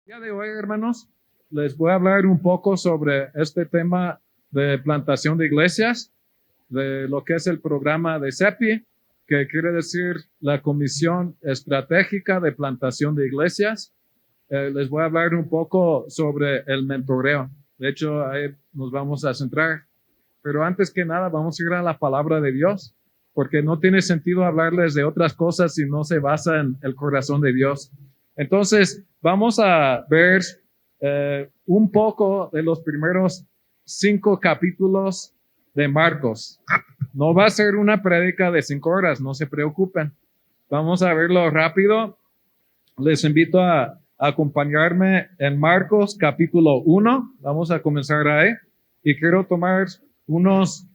El día de hoy, hermanos, les voy a hablar un poco sobre este tema de plantación de iglesias, de lo que es el programa de CEPI, que quiere decir la Comisión Estratégica de Plantación de Iglesias. Les voy a hablar un poco sobre el mentoreo. De hecho, ahí nos vamos a centrar. Pero antes que nada, vamos a ir a la palabra de Dios, porque no tiene sentido hablarles de otras cosas si no se basa en el corazón de Dios. Entonces, vamos a ver un poco de los primeros 5 capítulos de Marcos. No va a ser una prédica de 5 horas, no se preocupen. Vamos a verlo rápido. Les invito a acompañarme en Marcos capítulo 1. Vamos a comenzar ahí. Y quiero tomar unos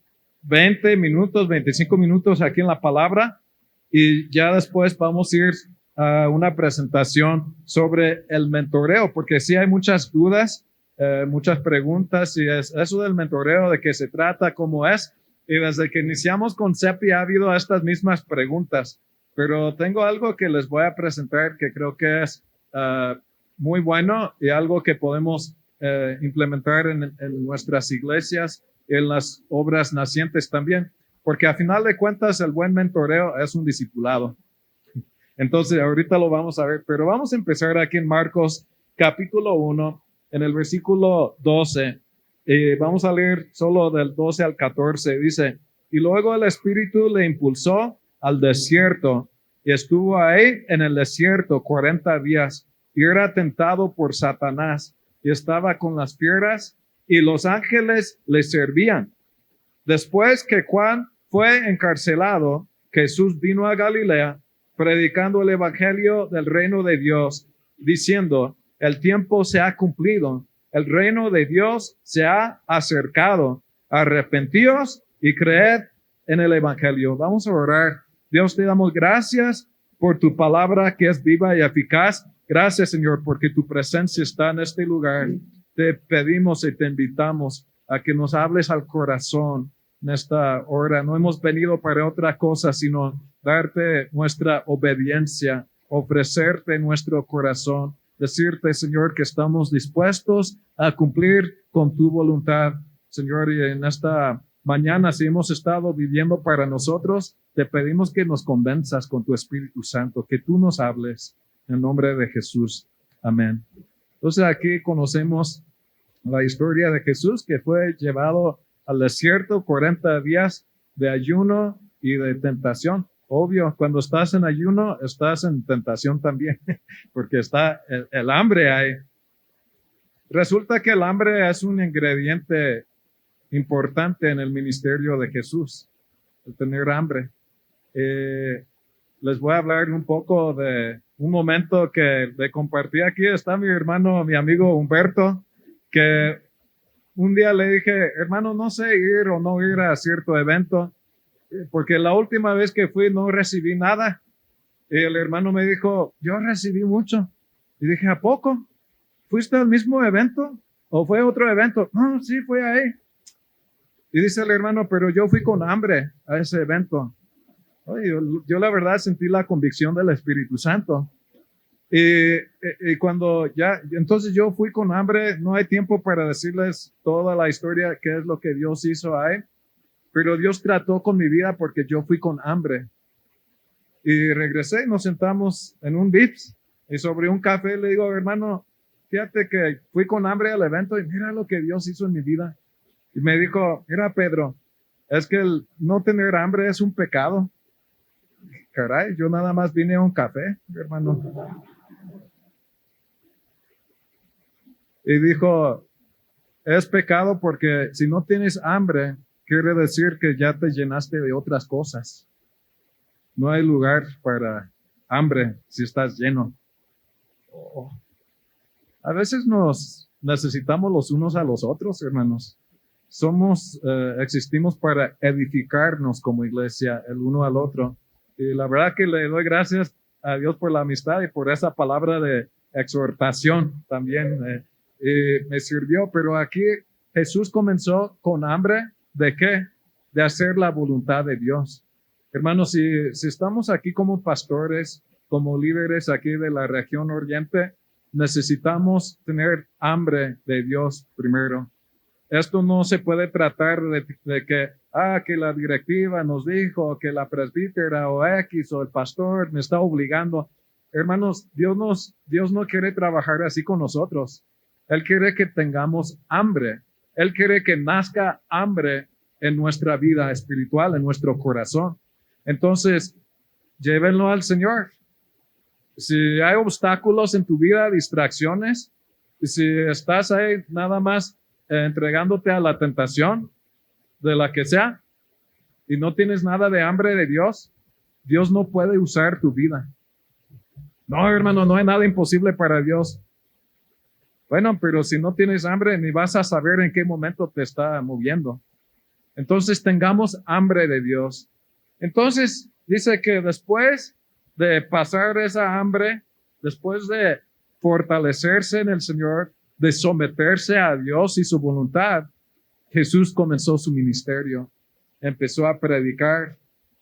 20 minutos, 25 minutos aquí en la palabra. Y ya después vamos a ir a una presentación sobre el mentoreo, porque sí hay muchas dudas, muchas preguntas, y es eso del mentoreo, de qué se trata, cómo es. Y desde que iniciamos con CEPI ha habido estas mismas preguntas, pero tengo algo que les voy a presentar que creo que es muy bueno y algo que podemos implementar en nuestras iglesias, en las obras nacientes también, porque a final de cuentas el buen mentoreo es un discipulado. Entonces, ahorita lo vamos a ver, pero vamos a empezar aquí en Marcos capítulo 1, en el versículo 12. Vamos a leer solo del 12 al 14. Dice, y luego el Espíritu le impulsó al desierto y estuvo ahí en el desierto 40 días y era tentado por Satanás y estaba con las fieras y los ángeles le servían. Después que Juan fue encarcelado, Jesús vino a Galilea predicando el evangelio del reino de Dios, diciendo, el tiempo se ha cumplido, el reino de Dios se ha acercado, arrepentíos y creed en el evangelio. Vamos a orar. Dios, te damos gracias por tu palabra que es viva y eficaz. Gracias, Señor, porque tu presencia está en este lugar. Te pedimos y te invitamos a que nos hables al corazón en esta hora. No hemos venido para otra cosa, sino darte nuestra obediencia, ofrecerte nuestro corazón, decirte, Señor, que estamos dispuestos a cumplir con tu voluntad. Señor, y en esta mañana, si hemos estado viviendo para nosotros, te pedimos que nos convenzas con tu Espíritu Santo, que tú nos hables en nombre de Jesús. Amén. Entonces aquí conocemos la historia de Jesús, que fue llevado al desierto 40 días de ayuno y de tentación. Obvio, cuando estás en ayuno, estás en tentación también, porque está el hambre ahí. Resulta que el hambre es un ingrediente importante en el ministerio de Jesús, el tener hambre. Les voy a hablar un poco de un momento que le compartí aquí. Está mi hermano, mi amigo Humberto, que un día le dije, hermano, no sé ir o no ir a cierto evento, porque la última vez que fui no recibí nada. Y el hermano me dijo, yo recibí mucho. Y dije, ¿a poco? ¿Fuiste al mismo evento? ¿O fue otro evento? No, sí, fue ahí. Y dice el hermano, pero yo fui con hambre a ese evento. Oye, yo la verdad sentí la convicción del Espíritu Santo. Y cuando ya, entonces yo fui con hambre, no hay tiempo para decirles toda la historia, qué es lo que Dios hizo ahí, pero Dios trató con mi vida porque yo fui con hambre. Y regresé y nos sentamos en un Vips y sobre un café le digo, hermano, fíjate que fui con hambre al evento y mira lo que Dios hizo en mi vida. Y me dijo, mira Pedro, es que el no tener hambre es un pecado. Caray, yo nada más vine a un café, hermano. Y dijo, es pecado porque si no tienes hambre, quiere decir que ya te llenaste de otras cosas. No hay lugar para hambre si estás lleno. Oh. A veces nos necesitamos los unos a los otros, hermanos. Existimos para edificarnos como iglesia, el uno al otro. Y la verdad que le doy gracias a Dios por la amistad y por esa palabra de exhortación también. Me sirvió, pero aquí Jesús comenzó con hambre. ¿De qué? De hacer la voluntad de Dios. Hermanos, si estamos aquí como pastores, como líderes aquí de la región oriente, necesitamos tener hambre de Dios primero. Esto no se puede tratar de que la directiva nos dijo, que la presbítera o X o el pastor me está obligando. Hermanos, Dios no quiere trabajar así con nosotros. Él quiere que tengamos hambre. Él quiere que nazca hambre en nuestra vida espiritual, en nuestro corazón. Entonces, llévenlo al Señor. Si hay obstáculos en tu vida, distracciones, si estás ahí nada más entregándote a la tentación de la que sea y no tienes nada de hambre de Dios, Dios no puede usar tu vida. No, hermano, no hay nada imposible para Dios. Bueno, pero si no tienes hambre, ni vas a saber en qué momento te está moviendo. Entonces tengamos hambre de Dios. Entonces dice que después de pasar esa hambre, después de fortalecerse en el Señor, de someterse a Dios y su voluntad, Jesús comenzó su ministerio. Empezó a predicar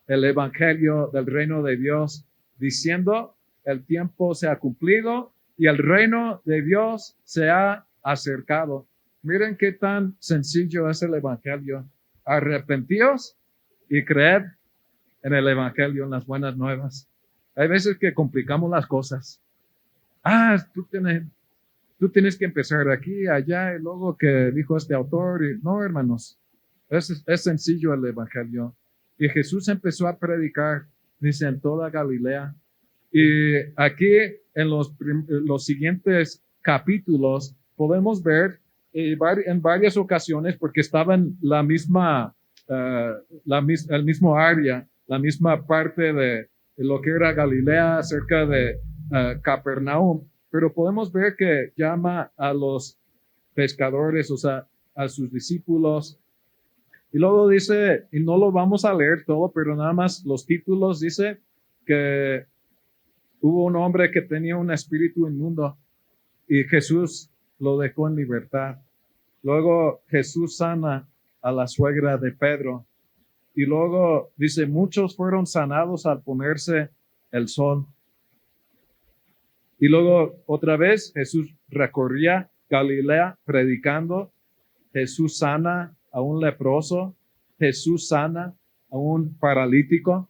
el evangelio del reino de Dios, diciendo, el tiempo se ha cumplido y el reino de Dios se ha acercado. Miren qué tan sencillo es el evangelio. Arrepentíos y creed en el evangelio, en las buenas nuevas. Hay veces que complicamos las cosas. Tú tienes que empezar de aquí, allá, y luego que dijo este autor. No, hermanos, es sencillo el evangelio. Y Jesús empezó a predicar, dice, en toda Galilea. Y aquí en los siguientes capítulos podemos ver en varias ocasiones, porque estaban el mismo área, la misma parte de lo que era Galilea, cerca de Capernaum, pero podemos ver que llama a los pescadores, o sea, a sus discípulos. Y luego dice, y no lo vamos a leer todo, pero nada más los títulos, dice que hubo un hombre que tenía un espíritu inmundo y Jesús lo dejó en libertad. Luego Jesús sana a la suegra de Pedro. Y luego dice, muchos fueron sanados al ponerse el sol. Y luego otra vez Jesús recorría Galilea predicando. Jesús sana a un leproso. Jesús sana a un paralítico.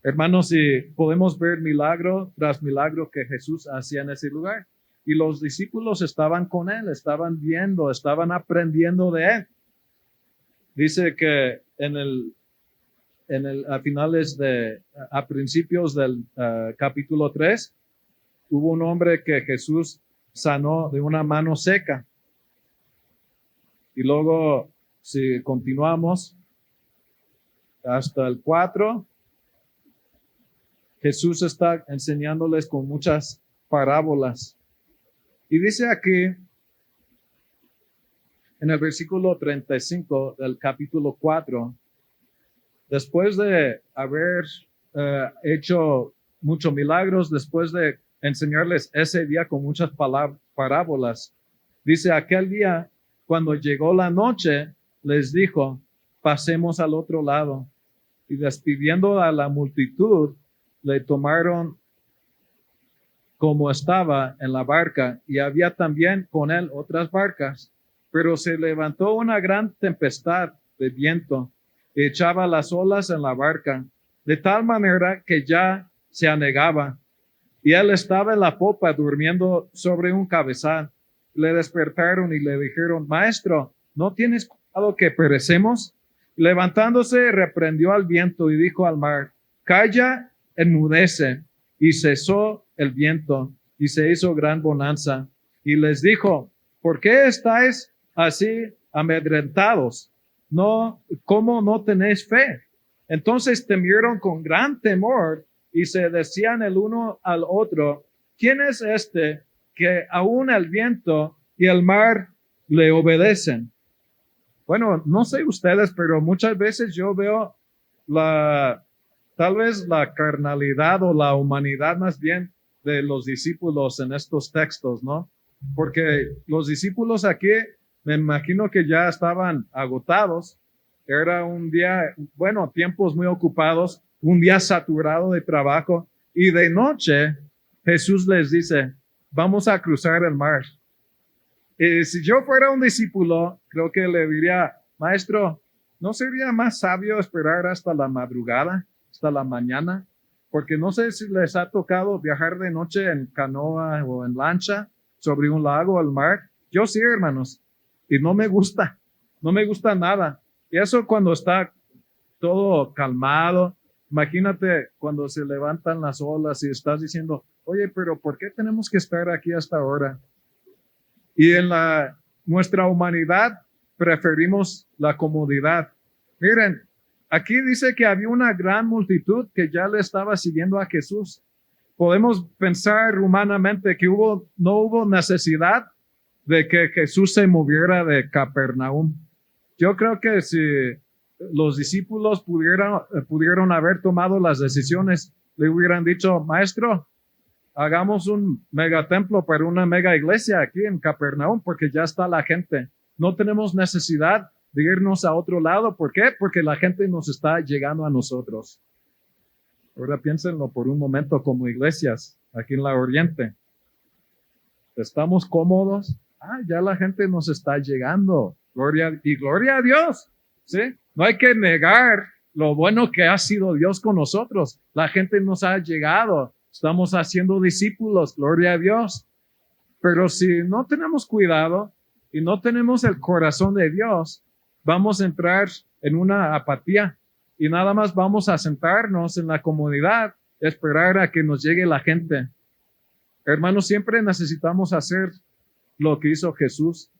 Hermanos, y podemos ver milagro tras milagro que Jesús hacía en ese lugar. Y los discípulos estaban con él, estaban viendo, estaban aprendiendo de él. Dice que a principios del capítulo 3, hubo un hombre que Jesús sanó de una mano seca. Y luego, si continuamos hasta el 4, Jesús está enseñándoles con muchas parábolas. Y dice aquí, en el versículo 35 del capítulo 4, después de haber hecho muchos milagros, después de enseñarles ese día con muchas parábolas, dice, aquel día, cuando llegó la noche, les dijo, pasemos al otro lado. Y despidiendo a la multitud, le tomaron como estaba en la barca, y había también con él otras barcas. Pero se levantó una gran tempestad de viento, y echaba las olas en la barca, de tal manera que ya se anegaba. Y él estaba en la popa durmiendo sobre un cabezal. Le despertaron y le dijeron, Maestro, ¿no tienes cuidado que perecemos? Levantándose, reprendió al viento y dijo al mar, Calla, enmudece. Y cesó el viento y se hizo gran bonanza. Y les dijo, ¿por qué estáis así amedrentados? ¿Cómo no tenéis fe? Entonces temieron con gran temor y se decían el uno al otro, ¿quién es este que aún el viento y el mar le obedecen? Bueno, no sé ustedes, pero muchas veces yo veo tal vez la carnalidad o la humanidad más bien de los discípulos en estos textos, ¿no? Porque los discípulos aquí, me imagino que ya estaban agotados. Era un día, bueno, tiempos muy ocupados, un día saturado de trabajo. Y de noche, Jesús les dice, vamos a cruzar el mar. Si yo fuera un discípulo, creo que le diría, maestro, ¿no sería más sabio esperar hasta la madrugada, hasta la mañana? Porque no sé si les ha tocado viajar de noche en canoa o en lancha sobre un lago o el mar. Yo sí, hermanos, y no me gusta nada. Y eso cuando está todo calmado. Imagínate cuando se levantan las olas y estás diciendo, oye, pero ¿por qué tenemos que estar aquí hasta ahora? Y en nuestra humanidad preferimos la comodidad. Miren, aquí dice que había una gran multitud que ya le estaba siguiendo a Jesús. Podemos pensar humanamente que no hubo necesidad de que Jesús se moviera de Capernaum. Yo creo que si los discípulos pudieron haber tomado las decisiones, le hubieran dicho, maestro, hagamos un megatemplo para una mega iglesia aquí en Capernaum, porque ya está la gente. No tenemos necesidad de irnos a otro lado. ¿Por qué? Porque la gente nos está llegando a nosotros. Ahora piénsenlo por un momento como iglesias aquí en la Oriente. Estamos cómodos. Ya la gente nos está llegando. Gloria a Dios. ¿Sí? No hay que negar lo bueno que ha sido Dios con nosotros. La gente nos ha llegado. Estamos haciendo discípulos. Gloria a Dios. Pero si no tenemos cuidado y no tenemos el corazón de Dios, vamos a entrar en una apatía y nada más vamos a sentarnos en la comodidad, esperar a que nos llegue la gente. Hermanos, siempre necesitamos hacer lo que hizo Jesús.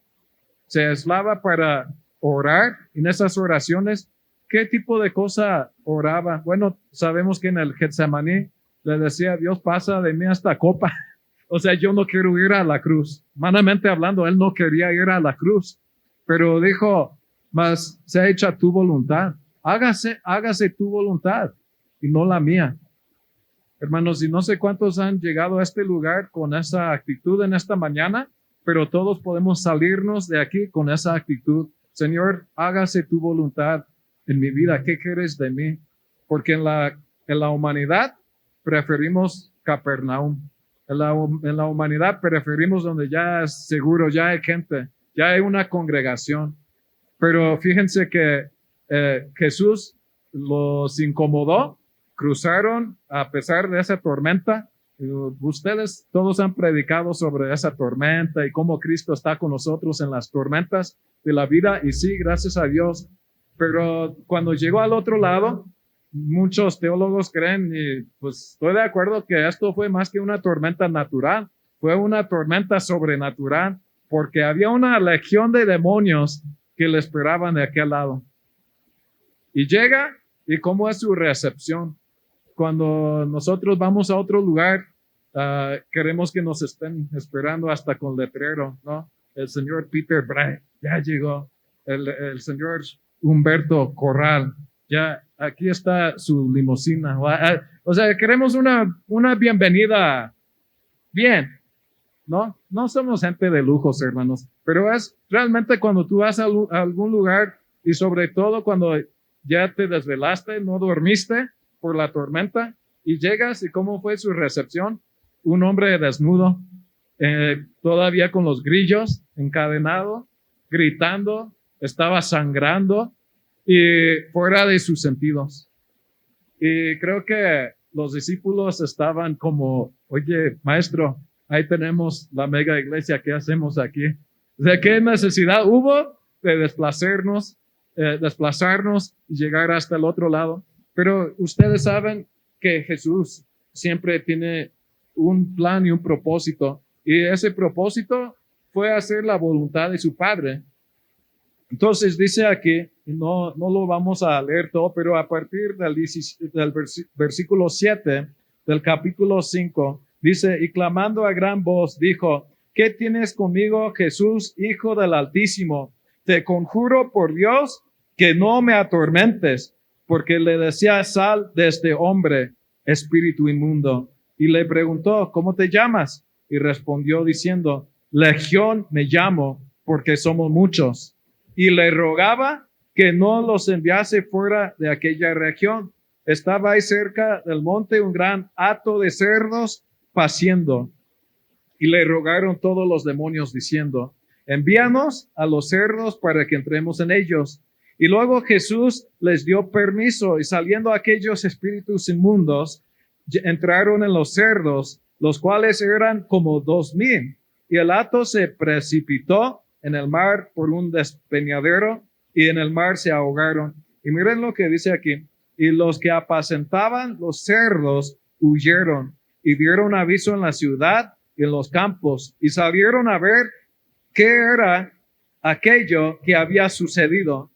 Se aislaba para orar. En esas oraciones, ¿qué tipo de cosa oraba? Bueno, sabemos que en el Getsemaní le decía, Dios, pasa de mí esta copa. O sea, yo no quiero ir a la cruz. Humanamente hablando, él no quería ir a la cruz, pero dijo, mas sea hecha tu voluntad. Hágase tu voluntad y no la mía. Hermanos, y no sé cuántos han llegado a este lugar con esa actitud en esta mañana, pero todos podemos salirnos de aquí con esa actitud. Señor, hágase tu voluntad en mi vida. ¿Qué quieres de mí? Porque en la humanidad preferimos Capernaum. En la humanidad preferimos donde ya es seguro, ya hay gente, ya hay una congregación. Pero fíjense que Jesús los incomodó, cruzaron a pesar de esa tormenta. Ustedes todos han predicado sobre esa tormenta y cómo Cristo está con nosotros en las tormentas de la vida. Y sí, gracias a Dios. Pero cuando llegó al otro lado, muchos teólogos creen, y pues estoy de acuerdo que esto fue más que una tormenta natural, fue una tormenta sobrenatural, porque había una legión de demonios que le esperaban de aquel lado. Y llega, ¿y cómo es su recepción? Cuando nosotros vamos a otro lugar, queremos que nos estén esperando hasta con letrero, ¿no? El señor Peter Bray ya llegó, el señor Humberto Corral, ya aquí está su limusina. O sea, queremos una bienvenida bien, ¿no? No somos gente de lujos, hermanos, pero es realmente cuando tú vas a algún lugar y sobre todo cuando ya te desvelaste, no dormiste por la tormenta y llegas y cómo fue su recepción. Un hombre desnudo, todavía con los grillos encadenado, gritando, estaba sangrando y fuera de sus sentidos. Y creo que los discípulos estaban como, oye, maestro, ahí tenemos la mega iglesia, ¿qué hacemos aquí? ¿De qué necesidad hubo de desplazarnos y llegar hasta el otro lado? Pero ustedes saben que Jesús siempre tiene un plan y un propósito, y ese propósito fue hacer la voluntad de su Padre. Entonces dice aquí, no lo vamos a leer todo, pero a partir del versículo 7 del capítulo 5, dice, y clamando a gran voz, dijo, ¿qué tienes conmigo, Jesús, Hijo del Altísimo? Te conjuro por Dios que no me atormentes, porque le decía, sal de este hombre, espíritu inmundo. Y le preguntó, ¿cómo te llamas? Y respondió diciendo, Legión me llamo, porque somos muchos. Y le rogaba que no los enviase fuera de aquella región. Estaba ahí cerca del monte un gran hato de cerdos paciendo. Y le rogaron todos los demonios diciendo, envíanos a los cerdos para que entremos en ellos. Y luego Jesús les dio permiso y saliendo aquellos espíritus inmundos, entraron en los cerdos, los cuales eran como 2,000. Y el hato se precipitó en el mar por un despeñadero y en el mar se ahogaron. Y miren lo que dice aquí. Y los que apacentaban los cerdos huyeron y dieron aviso en la ciudad y en los campos y salieron a ver qué era aquello que había sucedido.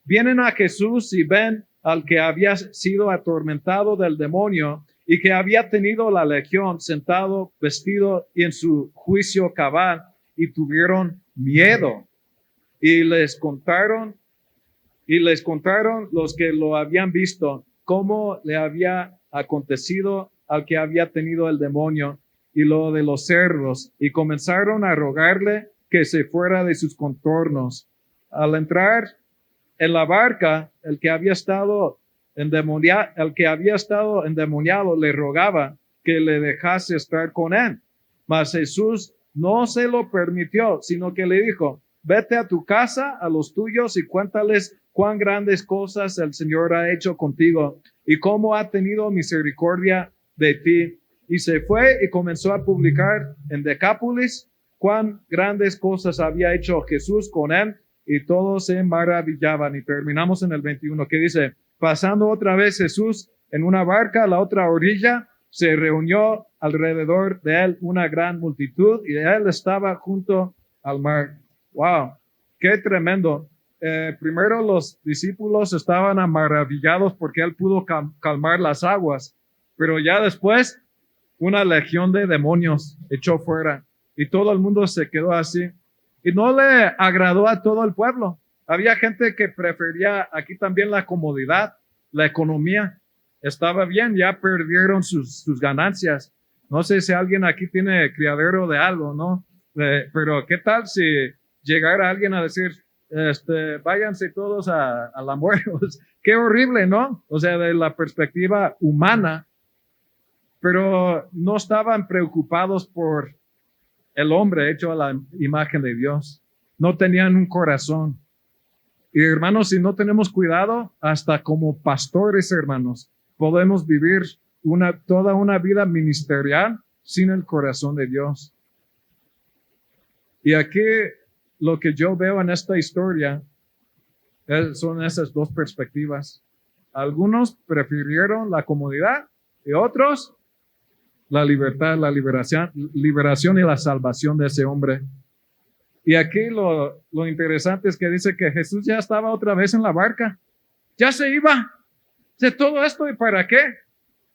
Vienen a Jesús y ven al que había sido atormentado del demonio y que había tenido la legión sentado, vestido y en su juicio cabal, y tuvieron miedo. Y les contaron los que lo habían visto cómo le había acontecido al que había tenido el demonio y lo de los cerdos, y comenzaron a rogarle que se fuera de sus contornos. Al entrar en la barca, el que había estado endemoniado le rogaba que le dejase estar con él. Mas Jesús no se lo permitió, sino que le dijo, vete a tu casa, a los tuyos, y cuéntales cuán grandes cosas el Señor ha hecho contigo y cómo ha tenido misericordia de ti. Y se fue y comenzó a publicar en Decápolis cuán grandes cosas había hecho Jesús con él, y todos se maravillaban. Y terminamos en el 21, que dice, pasando otra vez Jesús en una barca a la otra orilla, se reunió alrededor de él una gran multitud y él estaba junto al mar. Wow, qué tremendo. Primero los discípulos estaban maravillados porque él pudo calmar las aguas, pero ya después una legión de demonios echó fuera y todo el mundo se quedó así. Y no le agradó a todo el pueblo. Había gente que prefería aquí también la comodidad, la economía. Estaba bien, ya perdieron sus ganancias. No sé si alguien aquí tiene criadero de algo, ¿no? Pero ¿qué tal si llegara alguien a decir, váyanse todos a la muerte? Qué horrible, ¿no? O sea, de la perspectiva humana. Pero no estaban preocupados por el hombre hecho a la imagen de Dios. No tenían un corazón. Y hermanos, si no tenemos cuidado, hasta como pastores, hermanos, podemos vivir toda una vida ministerial sin el corazón de Dios. Y aquí lo que yo veo en esta historia son esas dos perspectivas. Algunos prefirieron la comodidad y otros la libertad, la liberación y la salvación de ese hombre. Y aquí lo interesante es que dice que Jesús ya estaba otra vez en la barca. Ya se iba. De todo esto, ¿y para qué?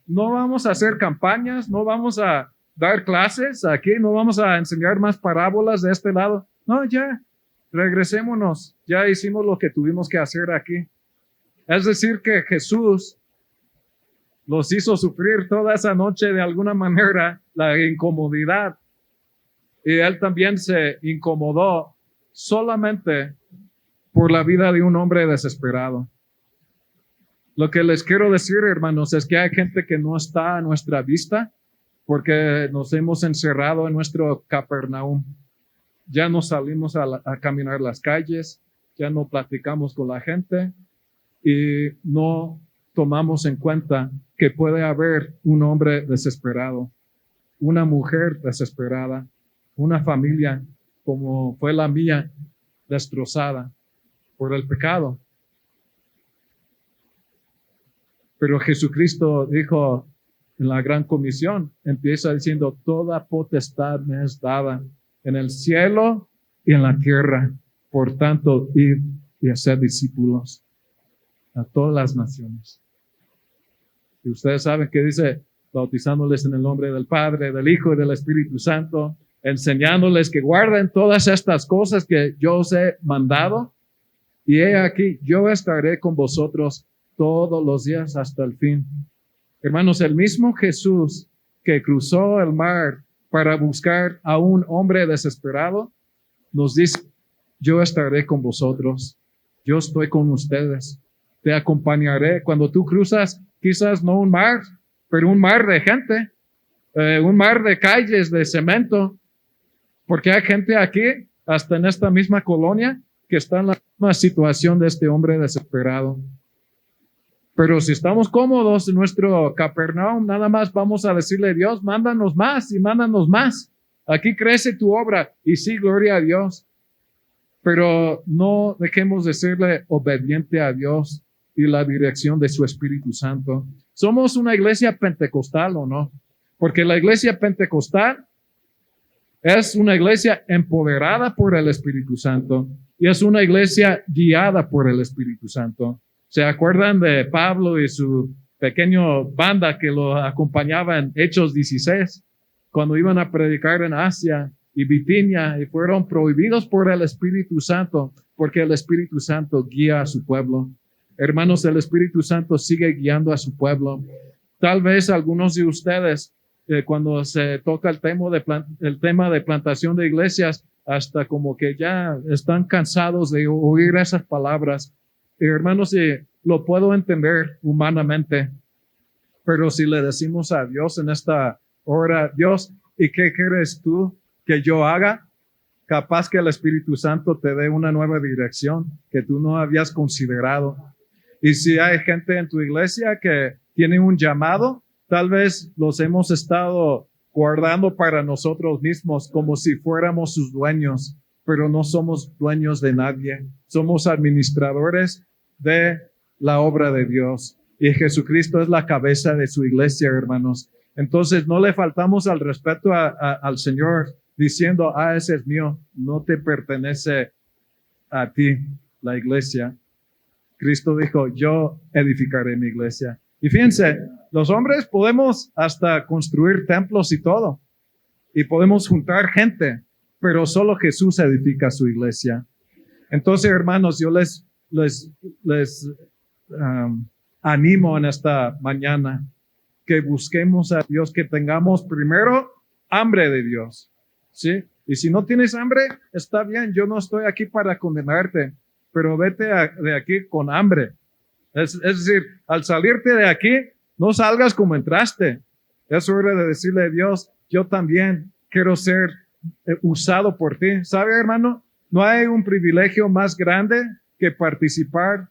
No vamos a hacer campañas, no vamos a dar clases aquí, no vamos a enseñar más parábolas de este lado. No, ya, regresémonos. Ya hicimos lo que tuvimos que hacer aquí. Es decir, que Jesús los hizo sufrir toda esa noche de alguna manera la incomodidad. Y él también se incomodó solamente por la vida de un hombre desesperado. Lo que les quiero decir, hermanos, es que hay gente que no está a nuestra vista porque nos hemos encerrado en nuestro Capernaum. Ya no salimos a caminar las calles, ya no platicamos con la gente y no tomamos en cuenta que puede haber un hombre desesperado, una mujer desesperada, una familia como fue la mía, destrozada por el pecado. Pero Jesucristo dijo en la gran comisión, empieza diciendo, toda potestad me es dada en el cielo y en la tierra. Por tanto, id y hacer discípulos a todas las naciones. Y ustedes saben que dice, bautizándoles en el nombre del Padre, del Hijo y del Espíritu Santo, enseñándoles que guarden todas estas cosas que yo os he mandado. Y he aquí, yo estaré con vosotros todos los días hasta el fin. Hermanos, el mismo Jesús que cruzó el mar para buscar a un hombre desesperado, nos dice, yo estaré con vosotros, yo estoy con ustedes, te acompañaré. Cuando tú cruzas, quizás no un mar, pero un mar de gente, un mar de calles de cemento, Porque hay gente aquí, hasta en esta misma colonia, que está en la misma situación de este hombre desesperado. Pero si estamos cómodos en nuestro Capernaum, nada más vamos a decirle, Dios, mándanos más y mándanos más. Aquí crece tu obra y sí, gloria a Dios. Pero no dejemos de serle obediente a Dios y la dirección de su Espíritu Santo. Somos una iglesia pentecostal, ¿o no? Porque la iglesia pentecostal es una iglesia empoderada por el Espíritu Santo y es una iglesia guiada por el Espíritu Santo. ¿Se acuerdan de Pablo y su pequeño banda que lo acompañaba en Hechos 16? Cuando iban a predicar en Asia y Bitinia y fueron prohibidos por el Espíritu Santo, porque el Espíritu Santo guía a su pueblo. Hermanos, el Espíritu Santo sigue guiando a su pueblo. Tal vez algunos de ustedes, cuando se toca el tema de plantación de iglesias, hasta como que ya están cansados de oír esas palabras. Hermanos, lo puedo entender humanamente, pero si le decimos a Dios en esta hora, Dios, ¿y qué quieres tú que yo haga? Capaz que el Espíritu Santo te dé una nueva dirección que tú no habías considerado. Y si hay gente en tu iglesia que tiene un llamado, tal vez los hemos estado guardando para nosotros mismos como si fuéramos sus dueños, pero no somos dueños de nadie. Somos administradores de la obra de Dios. Y Jesucristo es la cabeza de su iglesia, hermanos. Entonces no le faltamos al respeto al Señor diciendo, ese es mío, no te pertenece a ti, la iglesia. Cristo dijo, yo edificaré mi iglesia. Y fíjense, los hombres podemos hasta construir templos y todo, y podemos juntar gente, pero solo Jesús edifica su iglesia. Entonces, hermanos, yo les animo en esta mañana que busquemos a Dios, que tengamos primero hambre de Dios, ¿sí? Y si no tienes hambre, está bien, yo no estoy aquí para condenarte, pero vete de aquí con hambre. Es decir, al salirte de aquí, no salgas como entraste. Es hora de decirle a Dios, yo también quiero ser usado por ti. ¿Sabe, hermano? No hay un privilegio más grande que participar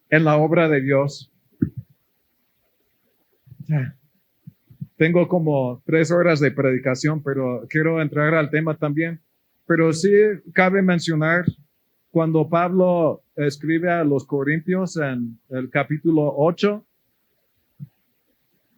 en la obra de Dios. Tengo como 3 horas de predicación, pero quiero entrar al tema también. Pero sí cabe mencionar cuando Pablo escribe a los Corintios en el capítulo 8,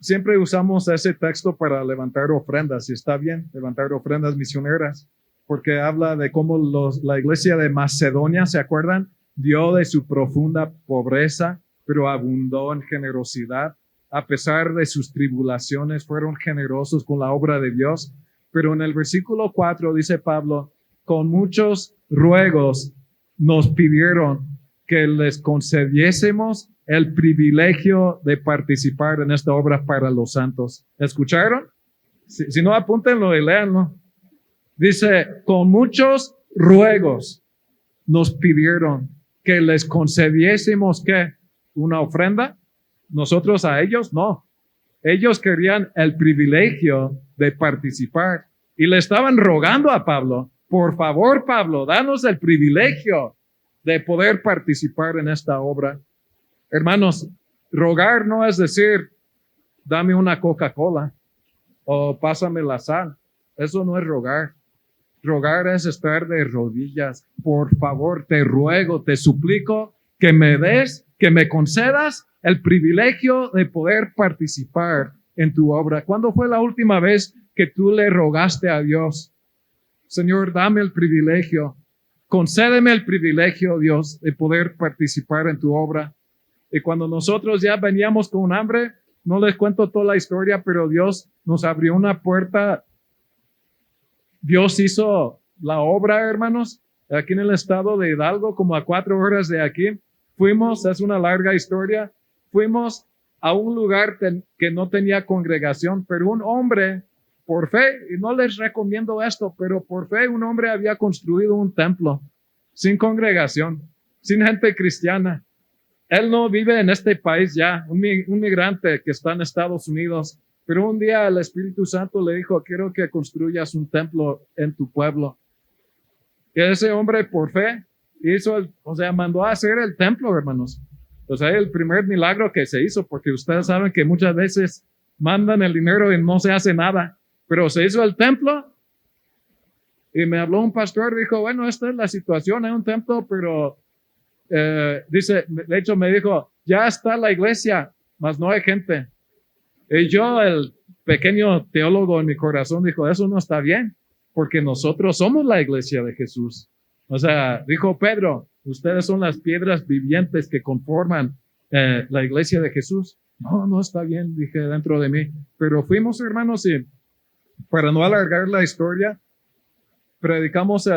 siempre usamos ese texto para levantar ofrendas, y está bien, levantar ofrendas misioneras, porque habla de cómo la iglesia de Macedonia, ¿se acuerdan? Dio de su profunda pobreza, pero abundó en generosidad. A pesar de sus tribulaciones, fueron generosos con la obra de Dios. Pero en el versículo 4 dice Pablo, con muchos ruegos nos pidieron que les concediésemos el privilegio de participar en esta obra para los santos. ¿Escucharon? Si no, apúntenlo y léanlo. Dice, con muchos ruegos nos pidieron que les concediésemos, ¿qué? ¿Una ofrenda? Nosotros a ellos, no. Ellos querían el privilegio de participar y le estaban rogando a Pablo, por favor, Pablo, danos el privilegio de poder participar en esta obra. Hermanos, rogar no es decir, dame una Coca-Cola o pásame la sal. Eso no es rogar. Rogar es estar de rodillas. Por favor, te ruego, te suplico que me des, que me concedas el privilegio de poder participar en tu obra. ¿Cuándo fue la última vez que tú le rogaste a Dios? Señor, dame el privilegio, concédeme el privilegio, Dios, de poder participar en tu obra. Y cuando nosotros ya veníamos con hambre, no les cuento toda la historia, pero Dios nos abrió una puerta. Dios hizo la obra, hermanos, aquí en el estado de Hidalgo, como a 4 horas de aquí. Fuimos, es una larga historia, fuimos a un lugar que no tenía congregación, pero un hombre, por fe, y no les recomiendo esto, pero por fe un hombre había construido un templo sin congregación, sin gente cristiana. Él no vive en este país ya, un migrante que está en Estados Unidos, pero un día el Espíritu Santo le dijo, quiero que construyas un templo en tu pueblo. Y ese hombre por fe hizo, mandó a hacer el templo, hermanos. O sea, el primer milagro que se hizo, porque ustedes saben que muchas veces mandan el dinero y no se hace nada. Pero se hizo el templo y me habló un pastor, dijo, bueno, esta es la situación, hay un templo, pero dice, de hecho me dijo, ya está la iglesia, mas no hay gente. Y yo, el pequeño teólogo en mi corazón, dijo, eso no está bien, porque nosotros somos la iglesia de Jesús. O sea, dijo Pedro, ustedes son las piedras vivientes que conforman la iglesia de Jesús. No, no está bien, dije dentro de mí. Pero fuimos, hermanos, y para no alargar la historia, predicamos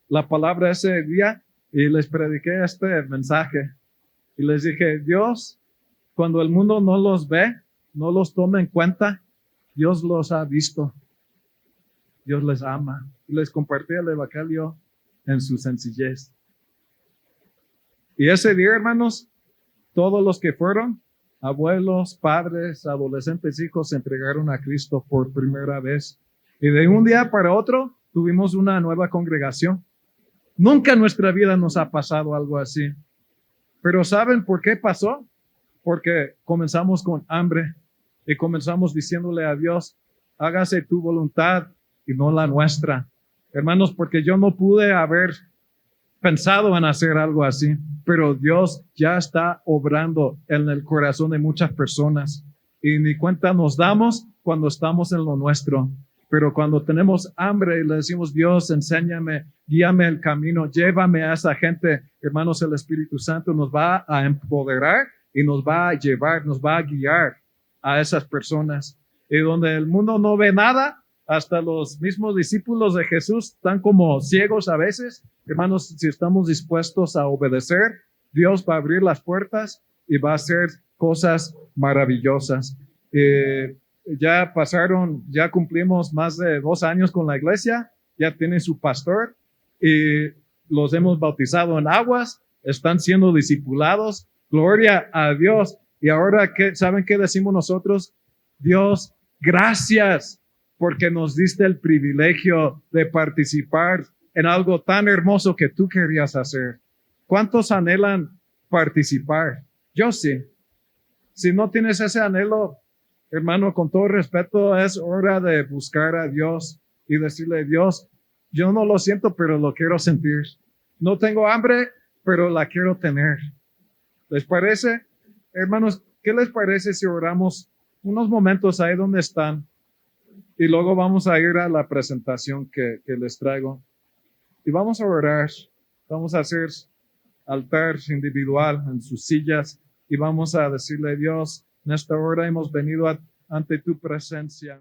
la palabra ese día y les prediqué este mensaje. Y les dije, Dios, cuando el mundo no los ve, no los toma en cuenta, Dios los ha visto. Dios les ama. Y les compartí el evangelio en su sencillez. Y ese día, hermanos, todos los que fueron, abuelos, padres, adolescentes, hijos, se entregaron a Cristo por primera vez. Y de un día para otro, tuvimos una nueva congregación. Nunca en nuestra vida nos ha pasado algo así. Pero ¿saben por qué pasó? Porque comenzamos con hambre y comenzamos diciéndole a Dios, hágase tu voluntad y no la nuestra. Hermanos, porque yo no pude haber pensado en hacer algo así, pero Dios ya está obrando en el corazón de muchas personas y ni cuenta nos damos cuando estamos en lo nuestro. Pero cuando tenemos hambre y le decimos, Dios, enséñame, guíame el camino, llévame a esa gente, hermanos, el Espíritu Santo nos va a empoderar y nos va a llevar, nos va a guiar a esas personas. Y donde el mundo no ve nada, hasta los mismos discípulos de Jesús están como ciegos a veces. Hermanos, si estamos dispuestos a obedecer, Dios va a abrir las puertas y va a hacer cosas maravillosas. Ya cumplimos más de 2 años con la iglesia, ya tienen su pastor y los hemos bautizado en aguas, están siendo discipulados. Gloria a Dios. Y ahora, ¿saben qué decimos nosotros? Dios, gracias porque nos diste el privilegio de participar en algo tan hermoso que tú querías hacer. ¿Cuántos anhelan participar? Yo sí. Si no tienes ese anhelo, hermano, con todo respeto, es hora de buscar a Dios y decirle, Dios, yo no lo siento, pero lo quiero sentir. No tengo hambre, pero la quiero tener. ¿Les parece? Hermanos, ¿qué les parece si oramos unos momentos ahí donde están? Y luego vamos a ir a la presentación que les traigo. Y vamos a orar. Vamos a hacer altar individual en sus sillas. Y vamos a decirle, Dios, en esta hora hemos venido ante tu presencia.